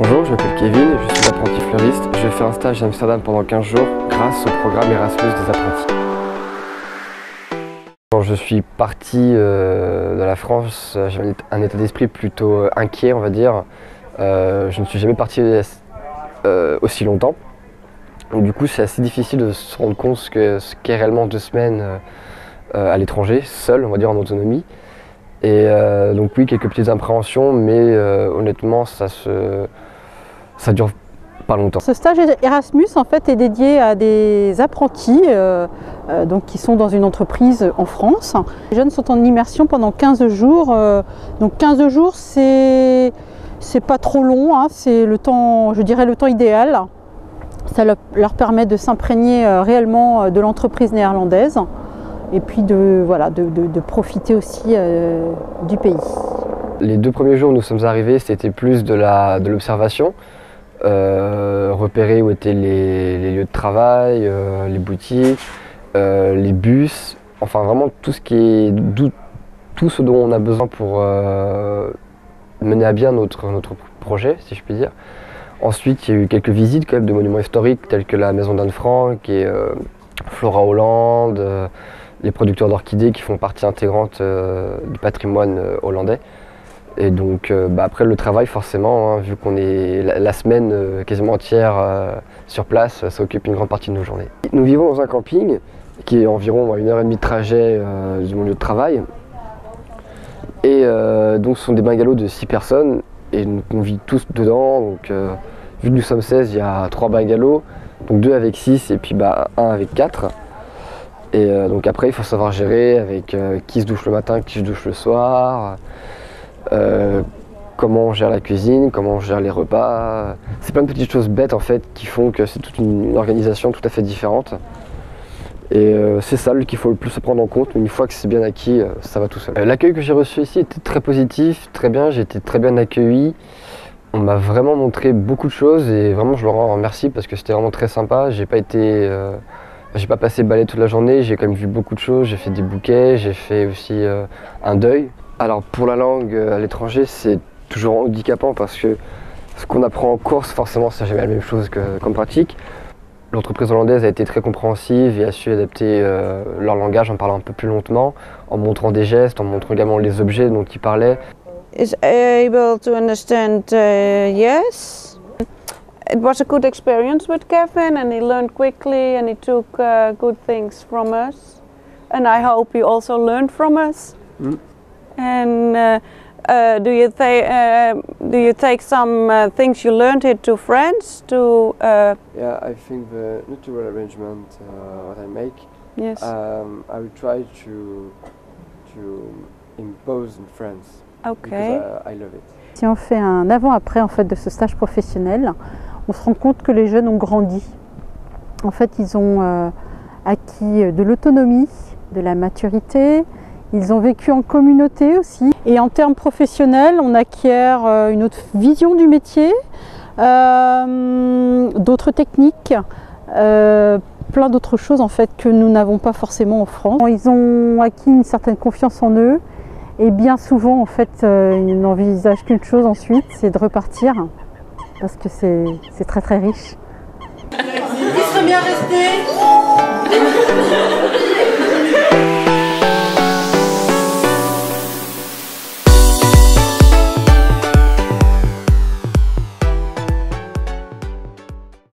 Bonjour, je m'appelle Kevin, je suis apprenti fleuriste. Je vais faire un stage à Amsterdam pendant 15 jours grâce au programme Erasmus des apprentis. Quand je suis parti de la France, j'avais un état d'esprit plutôt inquiet, on va dire. Je ne suis jamais parti aussi longtemps. Donc, du coup, c'est assez difficile de se rendre compte ce qu'est réellement 2 semaines à l'étranger, seul, on va dire en autonomie. Et donc oui, quelques petites appréhensions, mais honnêtement, ça dure pas longtemps. Ce stage Erasmus en fait est dédié à des apprentis donc qui sont dans une entreprise en France. Les jeunes sont en immersion pendant 15 jours. Donc 15 jours, c'est pas trop long, hein, c'est le temps, je dirais le temps idéal. Ça leur permet de s'imprégner réellement de l'entreprise néerlandaise et puis de profiter aussi du pays. Les 2 premiers jours où nous sommes arrivés, c'était plus de l'observation, repérer où étaient les lieux de travail, les boutiques, les bus, enfin vraiment tout ce dont on a besoin pour mener à bien notre projet, si je puis dire. Ensuite, il y a eu quelques visites quand même de monuments historiques tels que la maison d'Anne Frank et Flora Holland, les producteurs d'orchidées qui font partie intégrante du patrimoine hollandais. Et donc après le travail forcément, hein, vu qu'on est la semaine quasiment entière sur place, ça occupe une grande partie de nos journées. Nous vivons dans un camping qui est environ 1h30 de trajet de mon lieu de travail. Et donc ce sont des bungalows de 6 personnes et on vit tous dedans. Donc vu que nous sommes 16, il y a 3 bungalows, donc 2 avec 6 et puis 1 avec 4. Et donc après il faut savoir gérer avec qui se douche le matin, qui se douche le soir, comment on gère la cuisine, comment on gère les repas. C'est plein de petites choses bêtes en fait qui font que c'est toute une organisation tout à fait différente. Et c'est ça qu'il faut le plus se prendre en compte, mais une fois que c'est bien acquis, ça va tout seul. L'accueil que j'ai reçu ici était très positif, très bien, j'ai été très bien accueilli. On m'a vraiment montré beaucoup de choses et vraiment je leur en remercie parce que c'était vraiment très sympa. J'ai pas passé balai toute la journée, j'ai quand même vu beaucoup de choses, j'ai fait des bouquets, j'ai fait aussi un deuil. Alors pour la langue à l'étranger, c'est toujours handicapant parce que ce qu'on apprend en course, forcément, c'est jamais la même chose qu'en pratique. L'entreprise hollandaise a été très compréhensive et a su adapter leur langage en parlant un peu plus lentement, en montrant des gestes, en montrant également les objets dont ils parlaient. Is able to understand, yes. It was a good experience with Kevin and he learned quickly and he took good things from us. And I hope he also learned from us. Mm. And do you take some things you learned here to France? Yeah, I think the natural arrangement what I make. Yes. I will try to impose in France. Okay. Because I love it. Si on fait un avant-après en fait de ce stage professionnel, on se rend compte que les jeunes ont grandi. En fait, ils ont acquis de l'autonomie, de la maturité. Ils ont vécu en communauté aussi. Et en termes professionnels, on acquiert une autre vision du métier, d'autres techniques, plein d'autres choses en fait que nous n'avons pas forcément en France. Ils ont acquis une certaine confiance en eux et bien souvent en fait ils n'envisagent qu'une chose ensuite, c'est de repartir parce que c'est très très riche. Il serait bien resté.